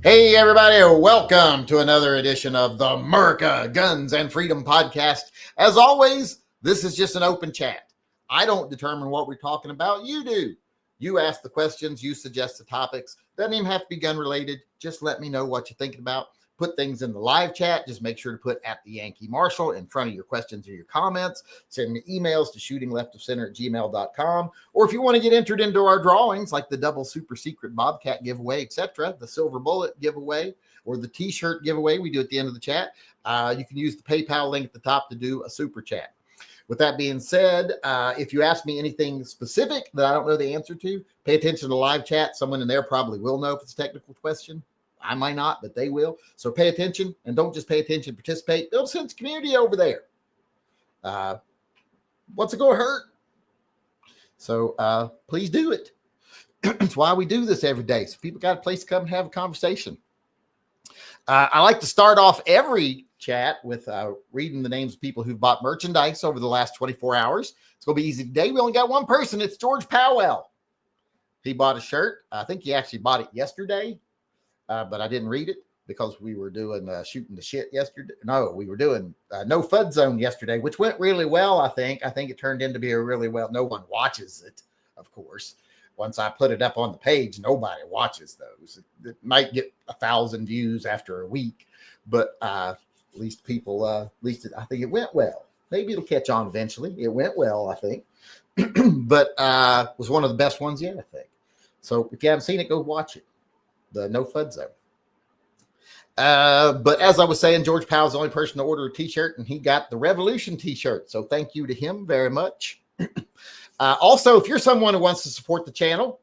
Hey, everybody, welcome to another edition of the America Guns and Freedom podcast. As always, this is just an open chat. I don't determine what we're talking about. You do. You ask the questions, you suggest the topics. Doesn't even have to be gun related. Just let me know what you're thinking about. Put things in the live chat. Just make sure to put at the Yankee Marshal in front of your questions or your comments. Send me emails to shootingleftofcenter@gmail.com. Or if you want to get entered into our drawings, like the double super secret Bobcat giveaway, etc., the silver bullet giveaway, or the t-shirt giveaway we do at the end of the chat, you can use the PayPal link at the top to do a super chat. With that being said, if you ask me anything specific that I don't know the answer to, pay attention to the live chat. Someone in there probably will know if it's a technical question. I might not, but they will. So pay attention, and don't just pay attention, participate. Build a sense of community over there. What's it going to hurt? So please do it. It's why we do this every day. So people got a place to come and have a conversation. I like to start off every chat with reading the names of people who've bought merchandise over the last 24 hours. It's going to be easy today. We only got one person. It's George Powell. He bought a shirt. I think he actually bought it yesterday. But I didn't read it because we were doing shooting the shit yesterday. No, we were doing No FUD Zone yesterday, which went really well, I think. I think it turned into be a really well. No one watches it, of course. Once I put it up on the page, nobody watches those. It might get 1,000 views after a week, but at least people, I think it went well. Maybe it'll catch on eventually. It went well, I think. But was one of the best ones yet, I think. So if you haven't seen it, go watch it. The No FUD Zone. But as I was saying, George Powell's the only person to order a t-shirt, and he got the Revolution t-shirt. So thank you to him very much. Also, if you're someone who wants to support the channel,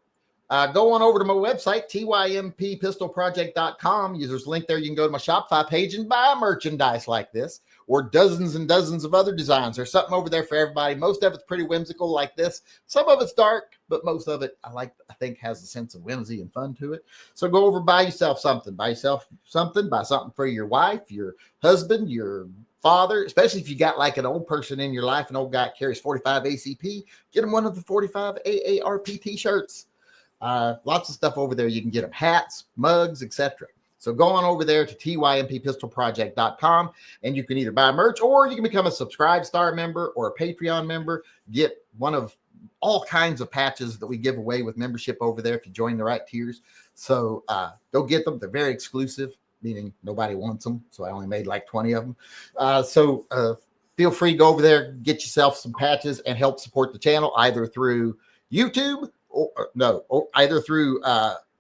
go on over to my website, tympistolproject.com. There's a link there. You can go to my Shopify page and buy merchandise like this, or dozens and dozens of other designs. There's something over there for everybody. Most of it's pretty whimsical like this. Some of it's dark, but most of it I think has a sense of whimsy and fun to it. So go over, buy yourself something. Buy something for your wife, your husband, your father, especially if you got like an old person in your life, an old guy that carries 45 ACP, get him one of the 45 AARP t-shirts. Lots of stuff over there. You can get them hats, mugs, etc. So go on over there to tympistolproject.com, and you can either buy merch or you can become a Subscribe Star member or a Patreon member. Get one of all kinds of patches that we give away with membership over there if you join the right tiers. So go get them. They're very exclusive, meaning nobody wants them. So I only made like 20 of them. So feel free to go over there, get yourself some patches, and help support the channel either through YouTube or either through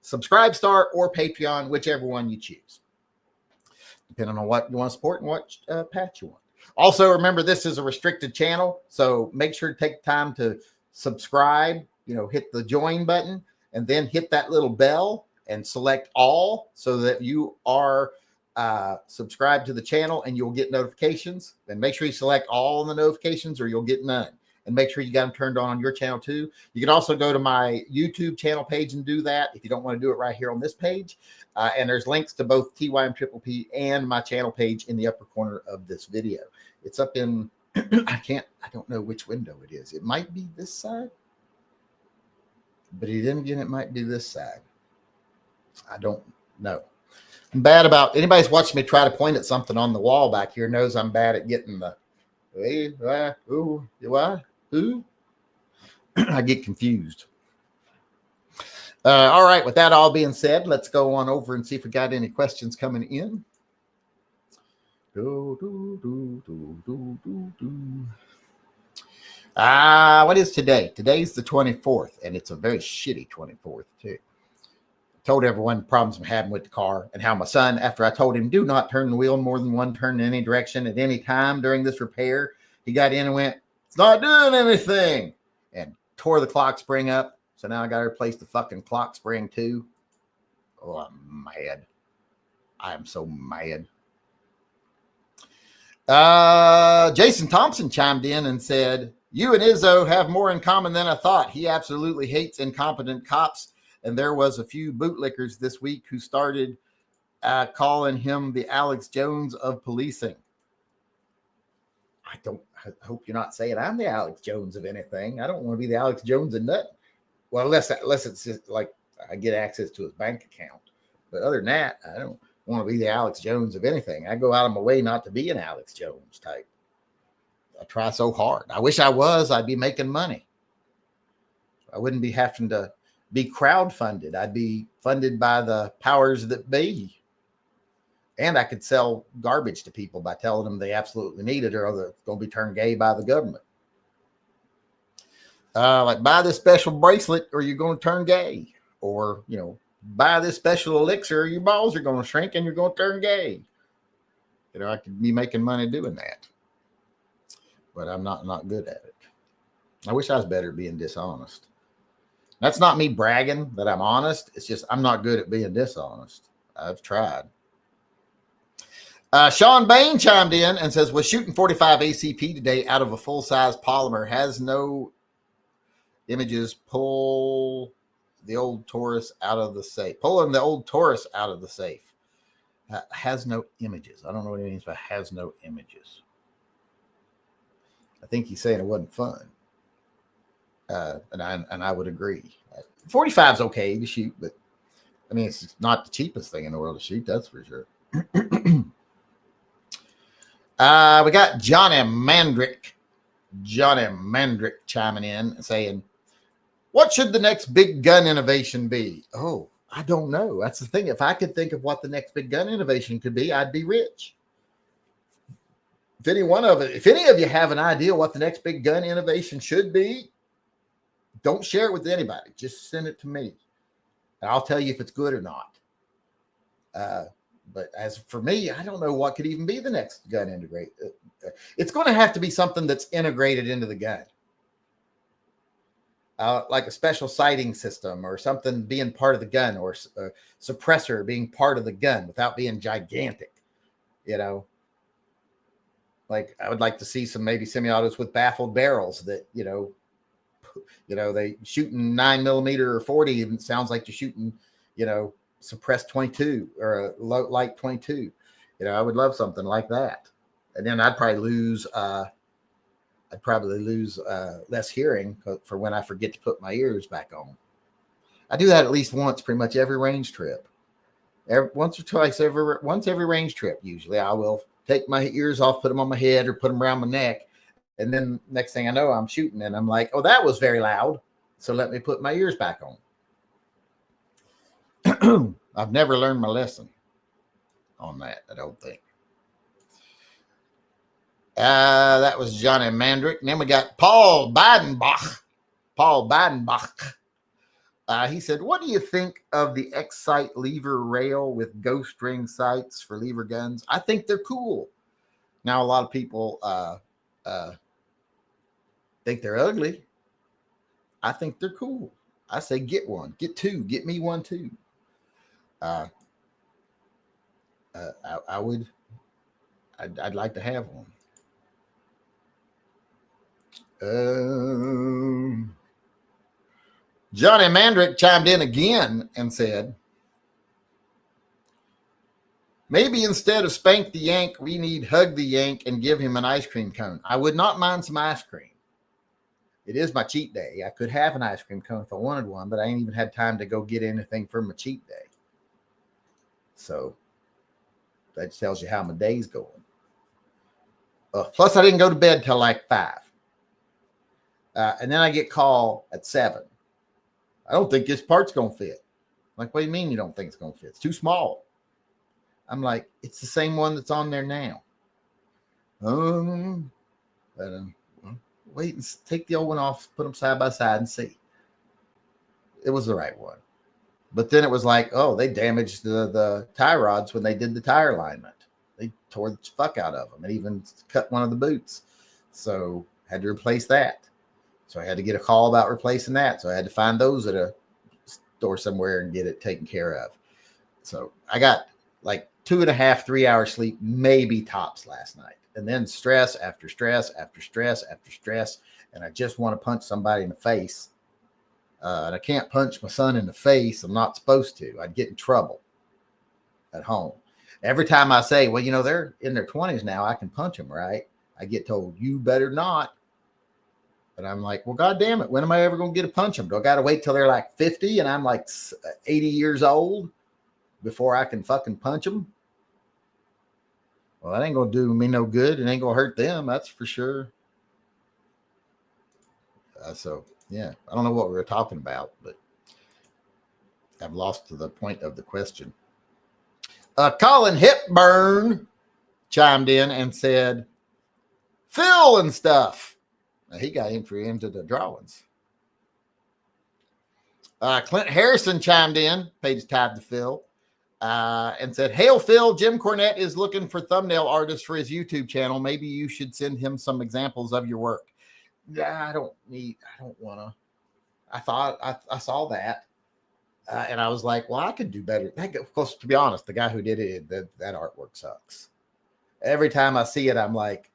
Subscribe Star or Patreon, whichever one you choose, depending on what you want to support and what patch you want. Also, remember, this is a restricted channel, so make sure to take time to subscribe, hit the join button, and then hit that little bell and select all so that you are subscribed to the channel and you'll get notifications. And make sure you select all the notifications or you'll get none. And make sure you got them turned on your channel too. You can also go to my YouTube channel page and do that if you don't want to do it right here on this page. And there's links to both TYMP and my channel page in the upper corner of this video. It's up in, I don't know which window it is. It might be this side, but then again, it might be this side. I don't know. I'm bad about, anybody's watching me try to point at something on the wall back here knows I'm bad at getting the, I get confused. All right. With that all being said, let's go on over and see if we got any questions coming in. What is today? Today's the 24th, and it's a very shitty 24th too. I told everyone the problems I'm having with the car and how my son, after I told him do not turn the wheel more than one turn in any direction at any time during this repair, he got in and went, "It's not doing anything," and tore the clock spring up. So now I got to replace the fucking clock spring too. Oh, I'm mad. I am so mad. Jason Thompson chimed in and said, "You and Izzo have more in common than I thought. He absolutely hates incompetent cops. And there was a few bootlickers this week who started calling him the Alex Jones of policing." I hope you're not saying I'm the Alex Jones of anything. I don't want to be the Alex Jones of nothing. Well, unless it's just like I get access to his bank account. But other than that, I don't want to be the Alex Jones of anything. I go out of my way not to be an Alex Jones type. I try so hard. I wish I was. I'd be making money. I wouldn't be having to be crowdfunded. I'd be funded by the powers that be. And I could sell garbage to people by telling them they absolutely need it or they're going to be turned gay by the government. Like buy this special bracelet or you're going to turn gay. Or, buy this special elixir or your balls are going to shrink and you're going to turn gay. I could be making money doing that. But I'm not good at it. I wish I was better at being dishonest. That's not me bragging that I'm honest. It's just I'm not good at being dishonest. I've tried. Sean Bain chimed in and says, was shooting 45 ACP today out of a full-size polymer, has no images, pull the old Taurus out of the safe. Pulling the old Taurus out of the safe. Has no images. I don't know what he means by has no images. I think he's saying it wasn't fun. And I would agree. 45 is okay to shoot, but I mean, it's not the cheapest thing in the world to shoot. That's for sure. We got Johnny Mandrick chiming in and saying, what should the next big gun innovation be? Oh, I don't know. That's the thing. If I could think of what the next big gun innovation could be, I'd be rich. If any of you have an idea what the next big gun innovation should be, don't share it with anybody. Just send it to me. And I'll tell you if it's good or not. But as for me, I don't know what could even be the next gun integrate. It's going to have to be something that's integrated into the gun. Like a special sighting system or something being part of the gun, or a suppressor being part of the gun without being gigantic, Like I would like to see some maybe semi-autos with baffled barrels that, they shooting 9mm or 40. And it sounds like you're shooting, suppressed 22 or a light 22. I would love something like that. And then I'd probably lose less hearing for when I forget to put my ears back on. I do that at least once, pretty much every range trip. Once or twice every range trip. Usually I will take my ears off, put them on my head or put them around my neck. And then next thing I know, I'm shooting and I'm like, oh, that was very loud. So let me put my ears back on. I've never learned my lesson on that, I don't think. That was Johnny Mandrick. And then we got Paul Bidenbach. He said, what do you think of the X-Sight lever rail with ghost ring sights for lever guns? I think they're cool. Now, a lot of people think they're ugly. I think they're cool. I say get one, get two, get me one too. I'd like to have one. Johnny Mandrick chimed in again and said, maybe instead of spank the yank, we need hug the yank and give him an ice cream cone. I would not mind some ice cream. It is my cheat day. I could have an ice cream cone if I wanted one, but I ain't even had time to go get anything for my cheat day. So that tells you how my day's going. Plus, I didn't go to bed till like 5. And then I get called at 7. I don't think this part's going to fit. Like, what do you mean you don't think it's going to fit? It's too small. I'm like, it's the same one that's on there now. Wait and take the old one off, put them side by side and see. It was the right one. But then it was like, oh, they damaged the tie rods when they did the tire alignment. They tore the fuck out of them and even cut one of the boots. So had to replace that. So I had to get a call about replacing that. So I had to find those at a store somewhere and get it taken care of. So I got like 2.5, 3 hours sleep, maybe tops last night. And then stress after stress after stress after stress. And I just want to punch somebody in the face. And I can't punch my son in the face. I'm not supposed to. I'd get in trouble at home. Every time I say, well, they're in their 20s now, I can punch them, right? I get told, you better not. And I'm like, well, God damn it. When am I ever going to get to punch them? Do I got to wait till they're like 50 and I'm like 80 years old? before I can fucking punch them. Well, that ain't going to do me no good. It ain't going to hurt them. That's for sure. So, yeah, I don't know what we were talking about, but I've lost to the point of the question. Colin Hepburn chimed in and said, Phil and stuff. Now, he got into the drawings. Clint Harrison chimed in, paid his tithe to Phil, and said, Hail, Phil, Jim Cornette is looking for thumbnail artists for his YouTube channel. Maybe you should send him some examples of your work. I don't want to. I saw that. And I was like, well, I could do better. Of course, to be honest, the guy who did it, that artwork sucks. Every time I see it, I'm like,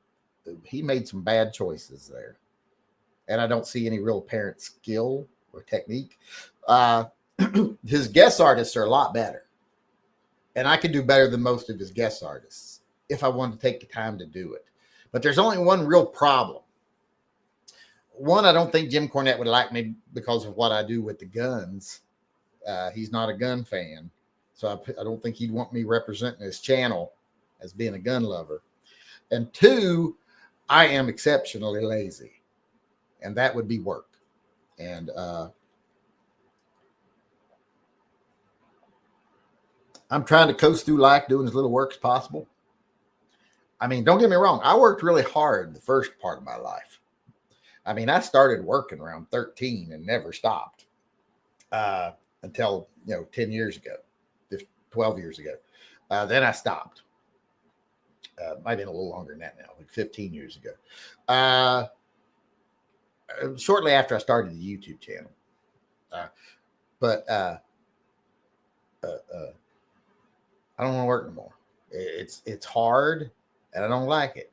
he made some bad choices there. And I don't see any real apparent skill or technique. His guest artists are a lot better. And I could do better than most of his guest artists if I wanted to take the time to do it. But there's only one real problem. One, I don't think Jim Cornette would like me because of what I do with the guns. He's not a gun fan. So I don't think he'd want me representing his channel as being a gun lover. And two, I am exceptionally lazy. And that would be work. And I'm trying to coast through life doing as little work as possible. I mean, don't get me wrong. I worked really hard the first part of my life. I mean, I started working around 13 and never stopped until, 10 years ago, 12 years ago. Then I stopped. Might have been a little longer than that now, like 15 years ago. Shortly after I started the YouTube channel. But I don't want to work no more. It's hard and I don't like it.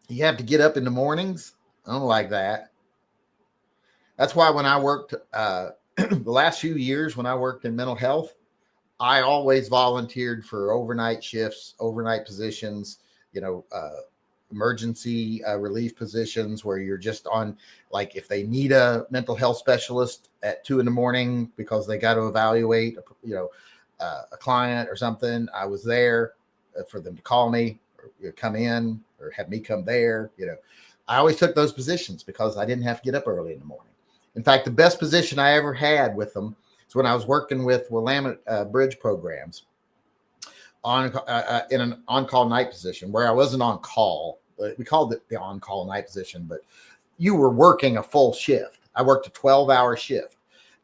You have to get up in the mornings. I don't like that. That's why when I worked the last few years when I worked in mental health, I always volunteered for overnight shifts, overnight positions, emergency relief positions where you're just on, like if they need a mental health specialist at 2 a.m. because they got to evaluate, a client or something, I was there for them to call me or come in or have me come there. I always took those positions because I didn't have to get up early in the morning. In fact, the best position I ever had with them is when I was working with Willamette Bridge programs in an on-call night position where I wasn't on call. We called it the on-call night position, but you were working a full shift. I worked a 12-hour shift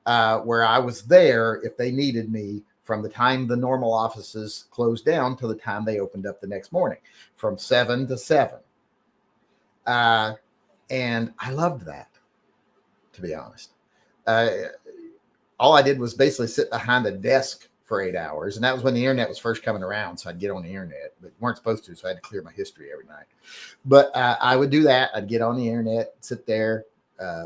where I was there if they needed me from the time the normal offices closed down to the time they opened up the next morning, from 7 to 7. And I loved that, to be honest. All I did was basically sit behind a desk for 8 hours. And that was when the internet was first coming around. So I'd get on the internet, but weren't supposed to. So I had to clear my history every night. But I would do that. I'd get on the internet, sit there,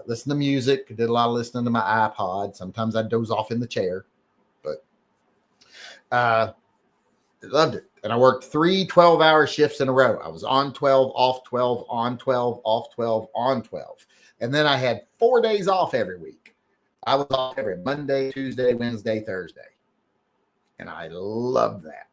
listen to music. I did a lot of listening to my iPod. Sometimes I'd doze off in the chair, but loved it. And I worked 3 12-hour shifts in a row. I was on 12, off 12, on 12, off 12, on 12. And then I had 4 days off every week. I was off every Monday, Tuesday, Wednesday, Thursday. And I loved that.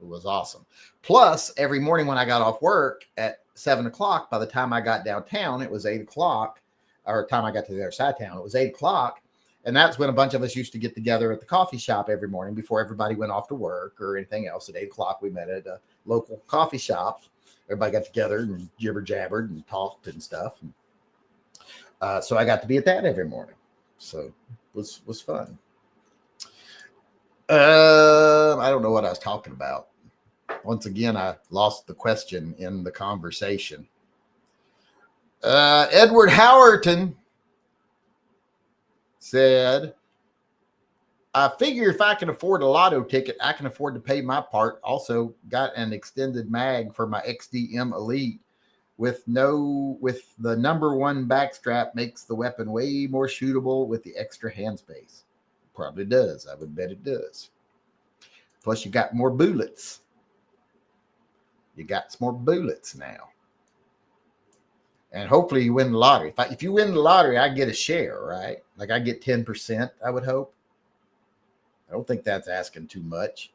It was awesome. Plus, every morning when I got off work at 7 o'clock, by the time I got downtown, it was 8 o'clock. Or the time I got to the other side of town, it was 8 o'clock. And that's when a bunch of us used to get together at the coffee shop every morning before everybody went off to work or anything else. At 8 o'clock, we met at a local coffee shop. Everybody got together and jibber jabbered and talked and stuff. And, so I got to be at that every morning. So it was fun. I don't know what I was talking about. Once again, I lost the question in the conversation. Edward Howerton said, I figure if I can afford a lotto ticket, I can afford to pay my part. Also got an extended mag for my XDM Elite with the number 1 backstrap makes the weapon way more shootable with the extra hand space. Probably does. I would bet it does. Plus you got more bullets. You got some more bullets now. And hopefully you win the lottery. If you win the lottery, I get a share, right? Like I get 10%, I would hope. I don't think that's asking too much.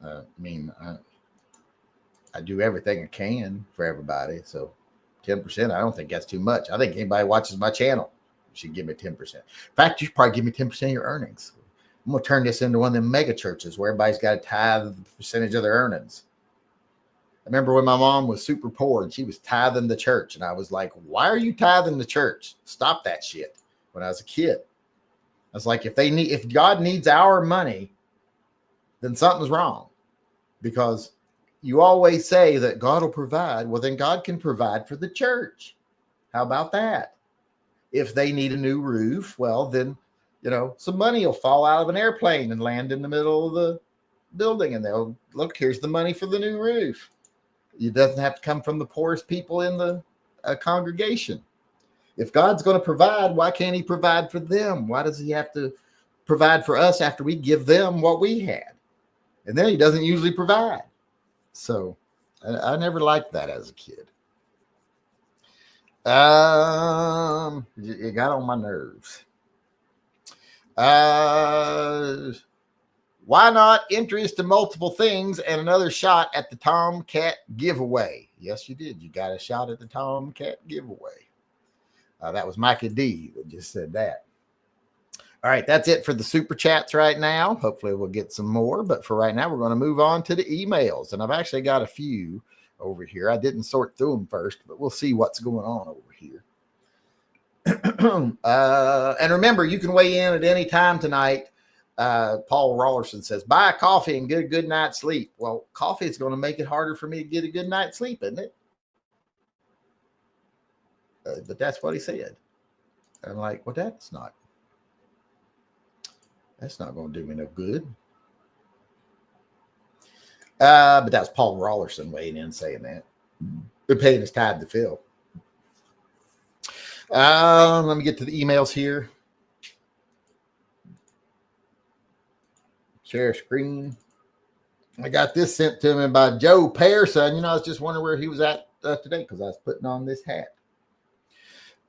I mean, I do everything I can for everybody. So 10%, I don't think that's too much. I think anybody watches my channel should give me 10%. In fact, you should probably give me 10% of your earnings. I'm going to turn this into one of them mega churches where everybody's got to tithe the percentage of their earnings. I remember when my mom was super poor and she was tithing the church. And I was like, why are you tithing the church? Stop that shit. When I was a kid, I was like, if God needs our money, then something's wrong, because you always say that God will provide. Well, then God can provide for the church. How about that? If they need a new roof, well, then, some money will fall out of an airplane and land in the middle of the building, and they'll look, here's the money for the new roof. It doesn't have to come from the poorest people in the congregation. If God's going to provide, why can't he provide for them? Why does he have to provide for us after we give them what we had? And then he doesn't usually provide. So I never liked that as a kid. It got on my nerves. Why not interest in multiple things and another shot at the Tomcat giveaway? Yes, you did. You got a shot at the Tomcat giveaway. That was Micah D that just said that. All right, that's it for the super chats right now. Hopefully we'll get some more, but for right now, we're going to move on to the emails. And I've actually got a few over here. I didn't sort through them first, but we'll see what's going on over here. And remember, you can weigh in at any time tonight. Paul Rollerson says, buy a coffee and get a good night's sleep. Well, coffee is going to make it harder for me to get a good night's sleep, isn't it? But that's what he said. I'm like, well, that's not going to do me no good. But that's Paul Rollerson weighing in saying that. Been paying his tithe to Phil. Let me get to the emails here. Share screen. I got this sent to me by Joe Pearson. I was just wondering where he was at today because I was putting on this hat.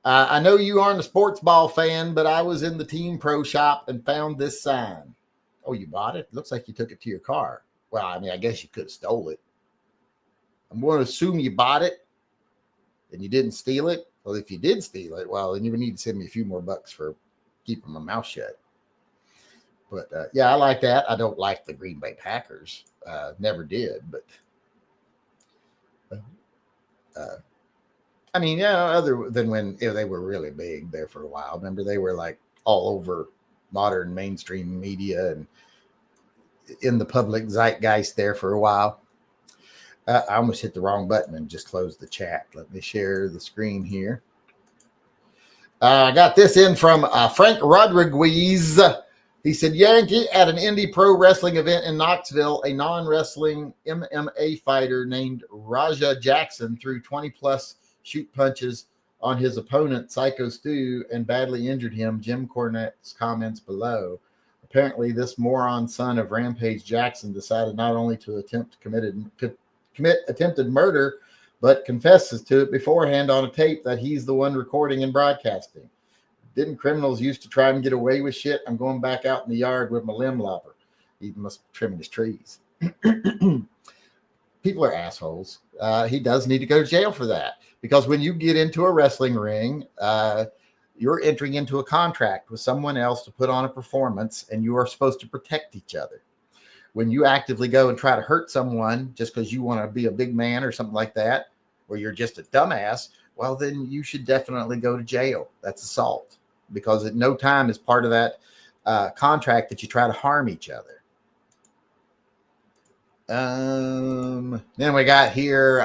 I know you aren't a sports ball fan, but I was in the Team Pro shop and found this sign. Oh, you bought it? Looks like you took it to your car. Well, I mean, I guess you could have stole it. I'm going to assume you bought it and you didn't steal it. Well, if you did steal it, well, then you would need to send me a few more bucks for keeping my mouth shut. But yeah, I like that. I don't like the Green Bay Packers. Never did, but I mean, yeah, other than when they were really big there for a while. Remember, they were like all over modern mainstream media and in the public zeitgeist there for a while. I almost hit the wrong button and just closed the chat. Let me share the screen here. I got this in from Frank Rodriguez. He said, Yankee at an indie pro wrestling event in Knoxville, a non-wrestling MMA fighter named Raja Jackson threw 20-plus shoot punches on his opponent, Psycho Stu, and badly injured him. Jim Cornette's comments below. Apparently, this moron son of Rampage Jackson decided not only to commit attempted murder, but confesses to it beforehand on a tape that he's the one recording and broadcasting. Didn't criminals used to try and get away with shit? I'm going back out in the yard with my limb lopper. He must be trimming his trees. People are assholes. He does need to go to jail for that, because when you get into a wrestling ring, you're entering into a contract with someone else to put on a performance, and you are supposed to protect each other. When you actively go and try to hurt someone just because you want to be a big man or something like that, or you're just a dumbass, well, then you should definitely go to jail. That's assault, because at no time is part of that contract that you try to harm each other. Then we got here,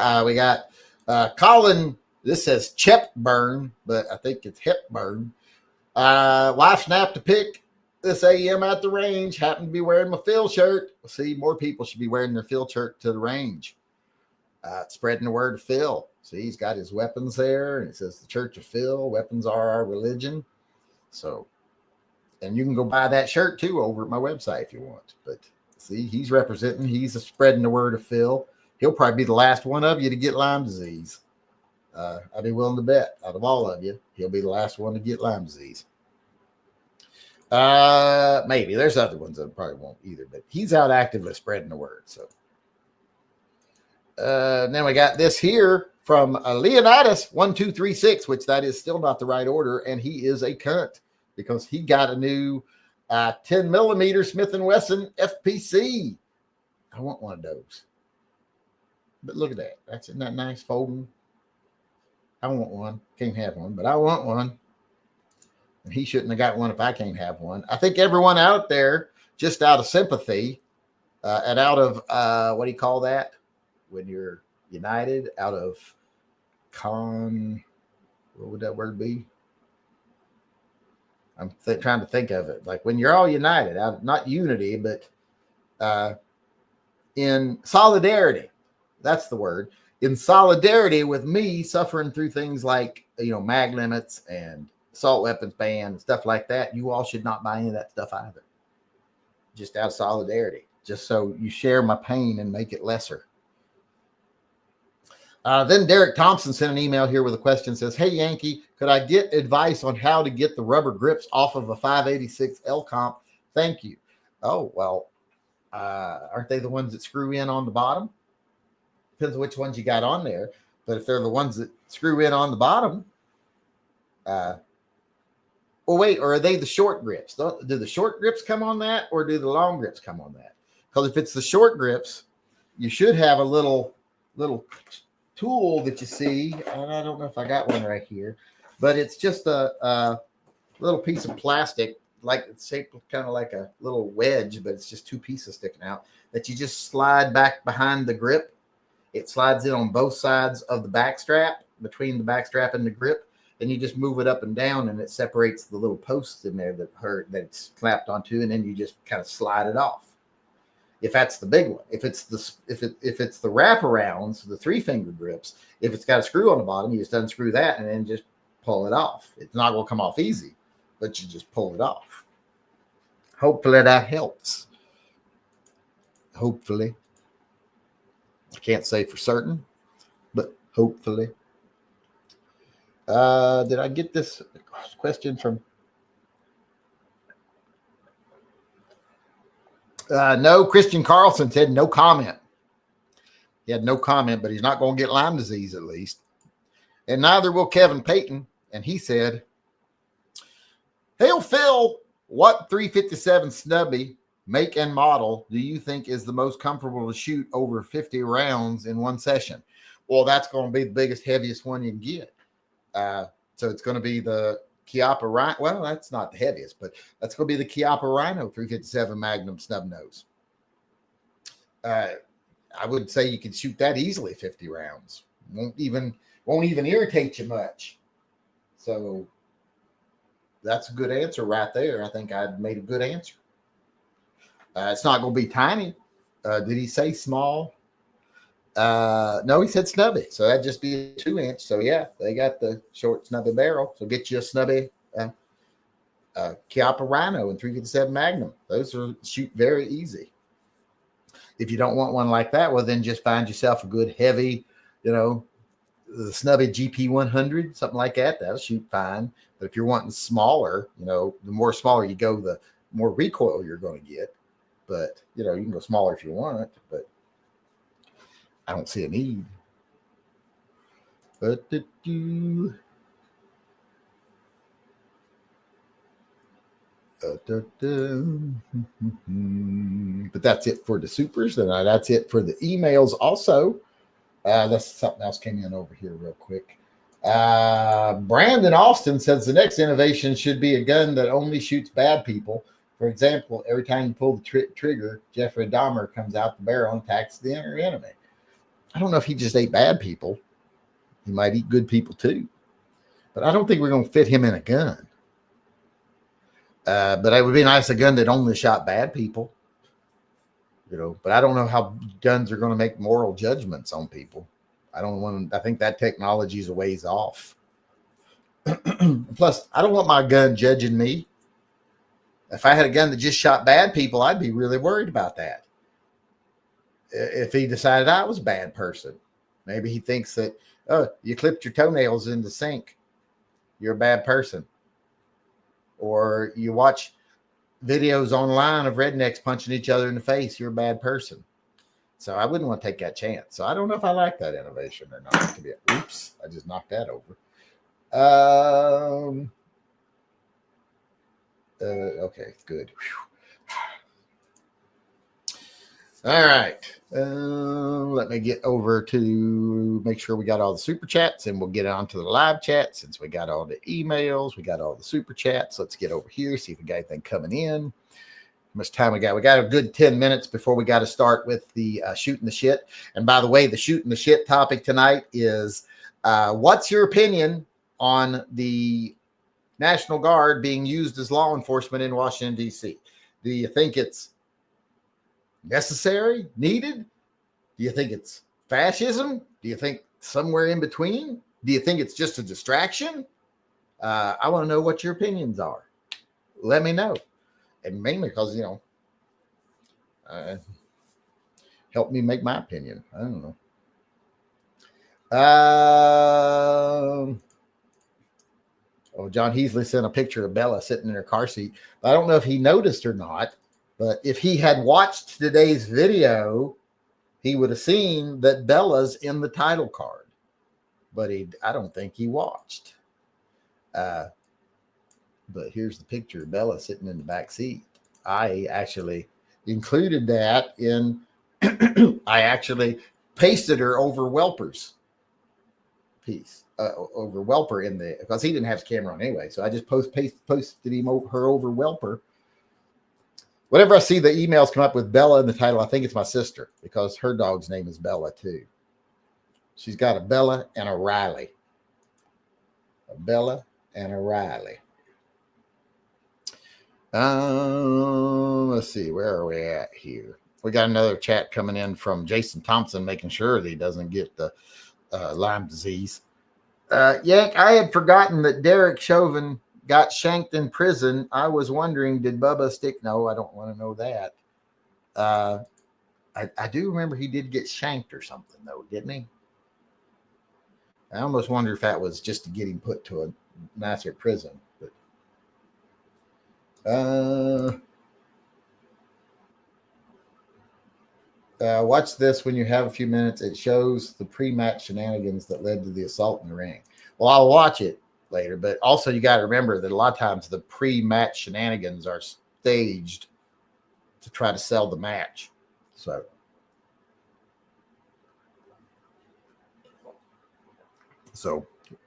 Colin. This says Chepburn, but I think it's Hepburn. Wife snapped a pic this AM at the range. Happened to be wearing my Phil shirt. See, more people should be wearing their Phil shirt to the range. Spreading the word of Phil. See, he's got his weapons there, and it says the Church of Phil. Weapons are our religion. So, and you can go buy that shirt too over at my website if you want. But see, he's representing. He's spreading the word of Phil. He'll probably be the last one of you to get Lyme disease. I'd be willing to bet out of all of you, he'll be the last one to get Lyme disease. Maybe there's other ones that probably won't either, but he's out actively spreading the word. So then we got this here from Leonidas 1236, which that is still not the right order, and he is a cunt because he got a new 10 millimeter Smith & Wesson FPC. I want one of those. But look at that. Isn't that nice folding? I want one. Can't have one, but I want one. And he shouldn't have got one if I can't have one. I think everyone out there, just out of sympathy and out of, what do you call that? When you're united, out of what would that word be? I'm trying to think of it. Like when you're all united, not unity, but in solidarity. That's the word. In solidarity with me suffering through things like, mag limits and assault weapons ban and stuff like that, you all should not buy any of that stuff either. Just out of solidarity, just so you share my pain and make it lesser. Then Derek Thompson sent an email here with a question. Says, hey, Yankee, could I get advice on how to get the rubber grips off of a 586 L comp? Thank you. Oh, well, aren't they the ones that screw in on the bottom? Depends on which ones you got on there. But if they're the ones that screw in on the bottom, or are they the short grips? Do the short grips come on that, or do the long grips come on that? Because if it's the short grips, you should have a little tool that you see, and I don't know if I got one right here, but it's just a little piece of plastic, like it's shaped kind of like a little wedge, but it's just two pieces sticking out that you just slide back behind the grip. It slides in on both sides of the back strap, between the back strap and the grip, and you just move it up and down, and it separates the little posts in there that it's clamped onto, and then you just kind of slide it off. If that's the big one, if it's the wraparounds, the 3-finger grips, if it's got a screw on the bottom, you just unscrew that and then just pull it off. It's not going to come off easy, but you just pull it off. Hopefully that helps. Hopefully. I can't say for certain, but hopefully. Did I get this question from? No, Christian Carlson said no comment. He had no comment, but he's not going to get Lyme disease at least. And neither will Kevin Payton. And he said, Hail Phil, what 357 Snubby make and model do you think is the most comfortable to shoot over 50 rounds in one session? Well, that's going to be the biggest, heaviest one you can get. So it's going to be the Chiappa Rhino. Well, that's not the heaviest, but that's going to be the Chiappa Rhino 357 Magnum snub nose. I would say you could shoot that easily 50 rounds. Won't even irritate you much. So that's a good answer right there. I think I made a good answer. It's not going to be tiny. Did he say small? No, he said snubby. So that'd just be a 2-inch. So yeah, they got the short snubby barrel. So get you a snubby Chiappa Rhino and 357 Magnum. Those are shoot very easy. If you don't want one like that, well, then just find yourself a good heavy, the snubby GP 100, something like that. That'll shoot fine. But if you're wanting smaller, the more smaller you go, the more recoil you're going to get. But, you can go smaller if you want, but I don't see a need. But that's it for the supers. And that's it for the emails also. That's something else came in over here real quick. Brandon Austin says the next innovation should be a gun that only shoots bad people. For example, every time you pull the trigger, Jeffrey Dahmer comes out the barrel and attacks the enemy. I don't know if he just ate bad people. He might eat good people too. But I don't think we're going to fit him in a gun. But it would be nice, a gun that only shot bad people. But I don't know how guns are going to make moral judgments on people. I think that technology is a ways off. Plus, I don't want my gun judging me. If I had a gun that just shot bad people, I'd be really worried about that. If he decided I was a bad person, maybe he thinks that, you clipped your toenails in the sink, you're a bad person. Or you watch videos online of rednecks punching each other in the face, you're a bad person. So I wouldn't want to take that chance. So I don't know if I like that innovation or not. Oops, I just knocked that over. Okay, good. Whew. All right. Let me get over to make sure we got all the super chats, and we'll get on to the live chat since we got all the emails, we got all the super chats. Let's get over here, see if we got anything coming in. How much time we got? We got a good 10 minutes before we got to start with the shooting the shit. And by the way, the shooting the shit topic tonight is what's your opinion on the National Guard being used as law enforcement in Washington, D.C.? Do you think it's necessary, needed? Do you think it's fascism? Do you think somewhere in between? Do you think it's just a distraction? I want to know what your opinions are. Let me know. And mainly because, help me make my opinion. I don't know. John Heasley sent a picture of Bella sitting in her car seat. I don't know if he noticed or not, but if he had watched today's video, he would have seen that Bella's in the title card. But I don't think he watched. But here's the picture of Bella sitting in the back seat. I actually included that in, I actually pasted her over Welper's piece, over Welper because he didn't have his camera on anyway. So I just posted her over Welper. Whenever I see the emails come up with Bella in the title, I think it's my sister because her dog's name is Bella too. She's got a Bella and a Riley. A Bella and a Riley. Let's see, where are we at here? We got another chat coming in from Jason Thompson, making sure that he doesn't get the Lyme disease. Yank, I had forgotten that Derek Chauvin got shanked in prison. I was wondering, did Bubba stick? No, I don't want to know that. I do remember he did get shanked or something, though, didn't he? I almost wonder if that was just to get him put to a nicer prison. But watch this when you have a few minutes. It shows the pre-match shenanigans that led to the assault in the ring. Well, I'll watch it later, but also you got to remember that a lot of times the pre-match shenanigans are staged to try to sell the match. So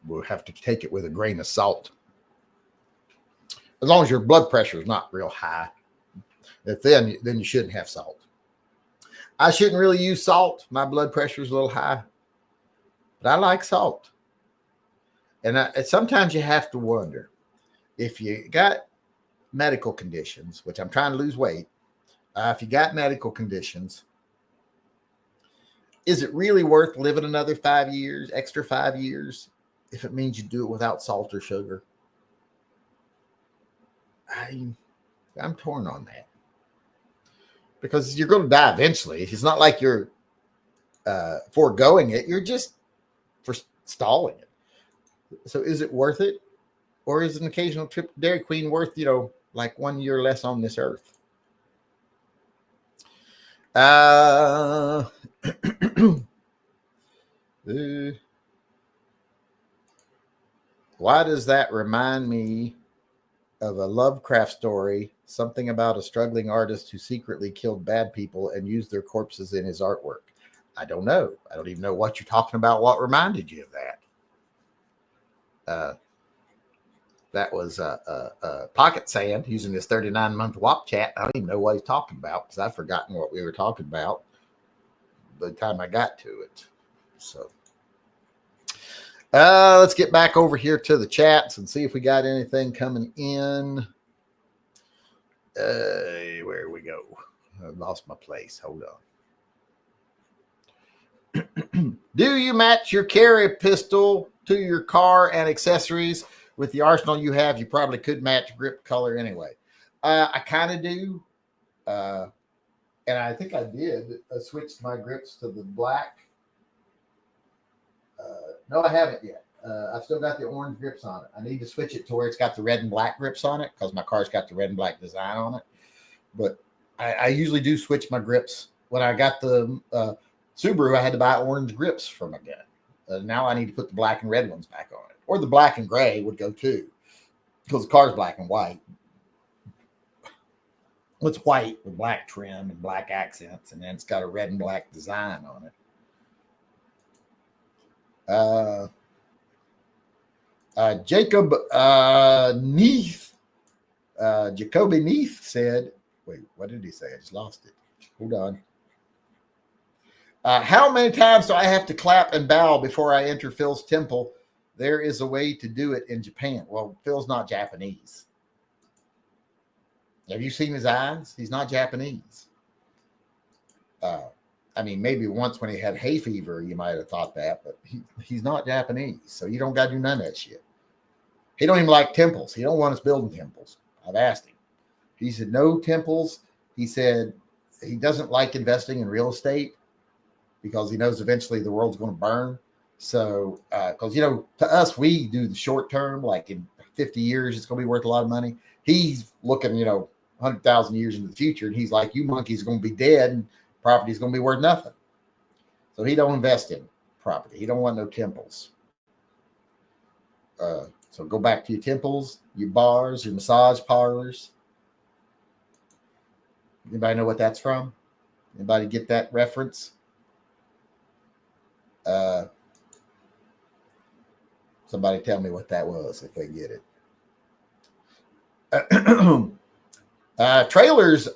we'll have to take it with a grain of salt. As long as your blood pressure is not real high, then you shouldn't have salt. I shouldn't really use salt. My blood pressure is a little high, but I like salt. And sometimes you have to wonder if you got medical conditions, which I'm trying to lose weight. If you got medical conditions, is it really worth living another 5 years, extra 5 years, if it means you do it without salt or sugar? I'm torn on that. Because you're going to die eventually. It's not like you're foregoing it. You're just stalling it. So is it worth it? Or is an occasional trip to Dairy Queen worth, like 1 year less on this earth? Why does that remind me of a Lovecraft story, something about a struggling artist who secretly killed bad people and used their corpses in his artwork? I don't know. I don't even know what you're talking about. What reminded you of that? That was Pocket Sand using this 39-month WAP chat. I don't even know what he's talking about because I've forgotten what we were talking about by the time I got to it. So let's get back over here to the chats and see if we got anything coming in. Where we go? I lost my place. Hold on. Do you match your carry pistol to your car and accessories? With the arsenal you have, you probably could match grip color anyway. I kind of do. And I think I did. I switched my grips to the black. No, I haven't yet. I've still got the orange grips on it. I need to switch it to where it's got the red and black grips on it because my car's got the red and black design on it. But I usually do switch my grips. When I got the Subaru, I had to buy orange grips for my gun. Now I need to put the black and red ones back on it. Or the black and gray would go too because the car's black and white. It's white with black trim and black accents, and then it's got a red and black design on it. Jacob Neath, Jacoby Neath said, wait, what did he say? I just lost it. Hold on. How many times do I have to clap and bow before I enter Phil's temple? There is a way to do it in Japan. Well, Phil's not Japanese. Have you seen his eyes? He's not Japanese. I mean, maybe once when he had hay fever, you might have thought that, but he's not Japanese. So you don't got to do none of that shit. He don't even like temples. He don't want us building temples. I've asked him. He said, no temples. He said he doesn't like investing in real estate because he knows eventually the world's going to burn. So, because, you know, to us, we do the short term, like in 50 years, it's going to be worth a lot of money. He's looking, you know, 100,000 years into the future. And he's like, you monkeys are going to be dead and property is going to be worth nothing. So he don't invest in property. He don't want no temples. So go back to your temples, your bars, your massage parlors. Anybody know what that's from? Anybody get that reference? Somebody tell me what that was if they get it. Trailers,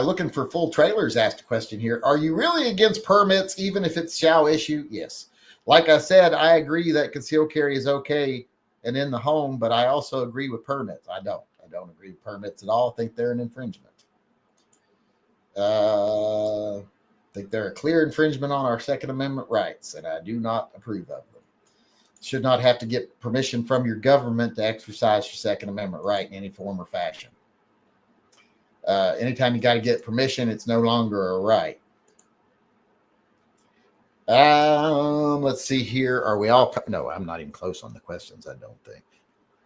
looking for full trailers, asked a question here. Are you really against permits, even if it's shall issue? Yes. Like I said, I agree that concealed carry is okay and in the home, but I also agree with permits. I don't agree with permits at all. I think they're an infringement. I think they're a clear infringement on our Second Amendment rights, and I do not approve of them. Should not have to get permission from your government to exercise your Second Amendment right in any form or fashion. Anytime you got to get permission, it's no longer a right. Let's see here. Are we all? No, I'm not even close on the questions. I don't think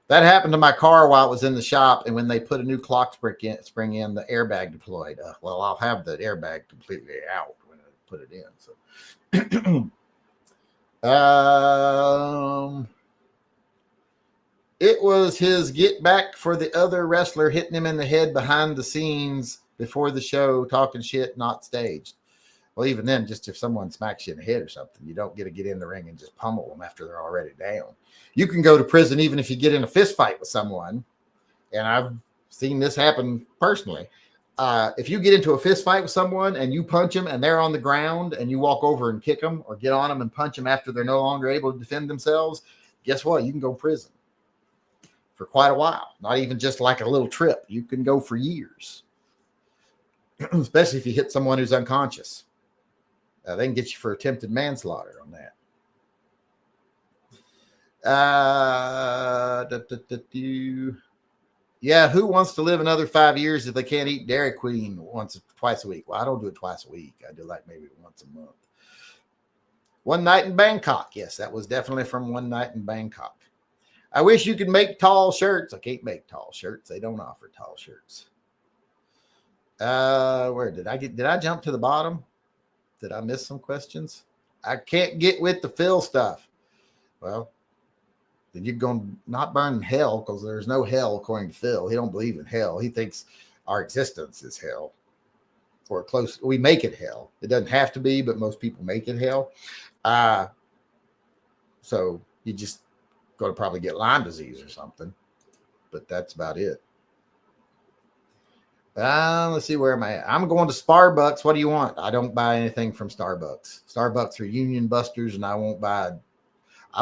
that happened to my car while it was in the shop. And when they put a new clock spring in, the airbag deployed. Well, I'll have the airbag completely out when I put it in. So, it was his get back for the other wrestler hitting him in the head behind the scenes before the show, talking shit, not staged. Well, even then, just if someone smacks you in the head or something, you don't get to get in the ring and just pummel them after they're already down. You can go to prison even if you get in a fist fight with someone. And I've seen this happen personally. If you get into a fist fight with someone and you punch them and they're on the ground and you walk over and kick them or get on them and punch them after they're no longer able to defend themselves, guess what? You can go to prison for quite a while. Not even just like a little trip. You can go for years, especially if you hit someone who's unconscious. They can get you for attempted manslaughter on that. Yeah, who wants to live another 5 years if they can't eat Dairy Queen twice a week? Well, I don't do it twice a week. I do like maybe once a month. One Night in Bangkok. Yes, that was definitely from One Night in Bangkok. I wish you could make tall shirts. I can't make tall shirts. They don't offer tall shirts. Where did I jump to the bottom? Did I miss some questions? I can't get with the Phil stuff. Well, then you're going to not burn in hell because there's no hell according to Phil. He don't believe in hell. He thinks our existence is hell or close. We make it hell. It doesn't have to be, but most people make it hell. So you just going to probably get Lyme disease or something, but that's about it. Let's see, where am I? I'm going to Starbucks. What do you want? I don't buy anything from Starbucks. Starbucks are union busters, and I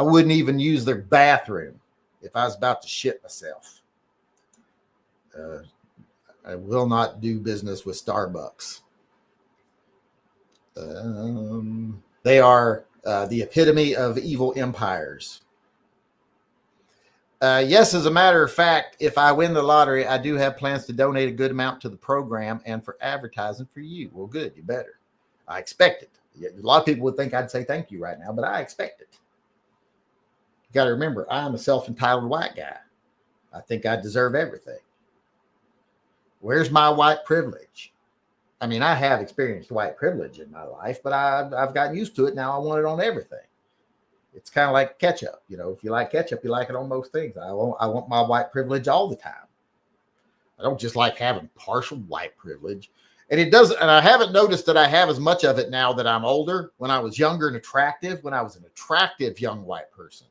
wouldn't even use their bathroom if I was about to shit myself. I will not do business with Starbucks. They are the epitome of evil empires. Yes, as a matter of fact, if I win the lottery, I do have plans to donate a good amount to the program and for advertising for you. Well, good, you better. I expect it. A lot of people would think I'd say thank you right now, but I expect it. You got to remember, I'm a self-entitled white guy. I think I deserve everything. Where's my white privilege? I mean, I have experienced white privilege in my life, but I've gotten used to it. Now I want it on everything. It's kind of like ketchup. You know, if you like ketchup, you like it on most things. I want my white privilege all the time. I don't just like having partial white privilege. And it doesn't, and I haven't noticed that I have as much of it now that I'm older. When I was younger and attractive, when I was an attractive young white person,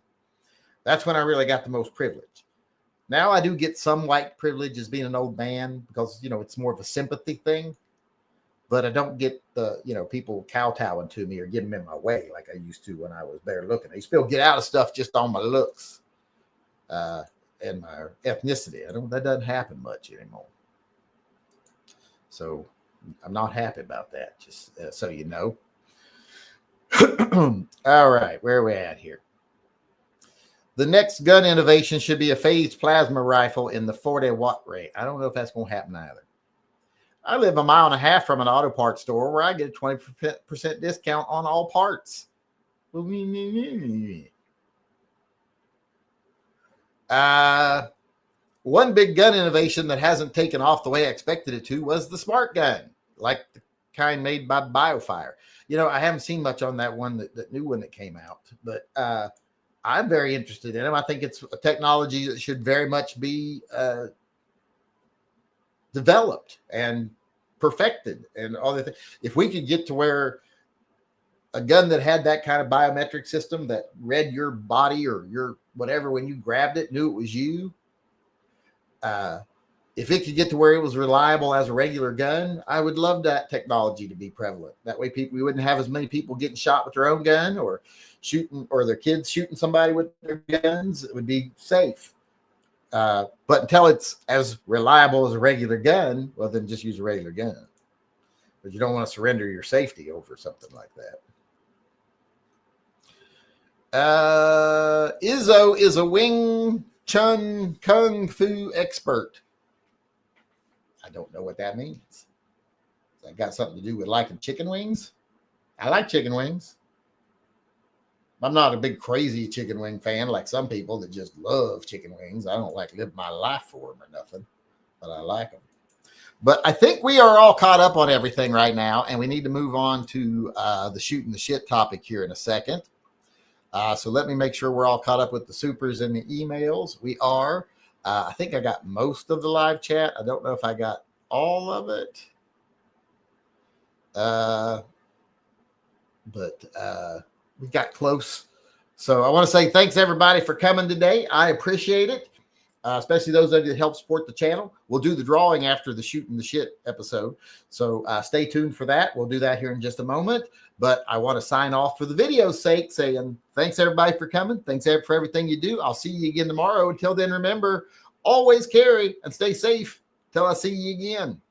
that's when I really got the most privilege. Now I do get some white privilege as being an old man because, you know, it's more of a sympathy thing. But I don't get the, you know, people kowtowing to me or getting in my way like I used to when I was better looking. I used to be able to get out of stuff just on my looks and my ethnicity. That doesn't happen much anymore. So I'm not happy about that, just so you know. All right, where are we at here? The next gun innovation should be a phased plasma rifle in the 40-watt range. I don't know if that's going to happen either. I live a mile and a half from an auto parts store where I get a 20% discount on all parts. One big gun innovation that hasn't taken off the way I expected it to was the smart gun, like the kind made by BioFire. You know, I haven't seen much on that one, that new one that came out, but I'm very interested in them. I think it's a technology that should very much be developed and perfected and all that things. If we could get to where a gun that had that kind of biometric system that read your body or your whatever when you grabbed it, knew it was you, if it could get to where it was reliable as a regular gun, I would love that technology to be prevalent. That way we wouldn't have as many people getting shot with their own gun or shooting, or their kids shooting somebody with their guns. It would be safe. But until it's as reliable as a regular gun, well, then just use a regular gun. But you don't want to surrender your safety over something like that. Izzo is a Wing Chun Kung Fu expert. I don't know what that means. That got something to do with liking chicken wings? I like chicken wings. I'm not a big crazy chicken wing fan like some people that just love chicken wings. I don't like live my life for them or nothing, but I like them. But I think we are all caught up on everything right now, and we need to move on to the shooting the shit topic here in a second. So let me make sure we're all caught up with the supers and the emails. We are. I think I got most of the live chat. I don't know if I got all of it. But we got close. So I want to say thanks everybody for coming today. I appreciate it. Especially those of you that help support the channel. We'll do the drawing after the shooting the shit episode. So stay tuned for that. We'll do that here in just a moment. But I want to sign off for the video's sake, saying thanks everybody for coming. Thanks for everything you do. I'll see you again tomorrow. Until then, remember, always carry and stay safe till I see you again.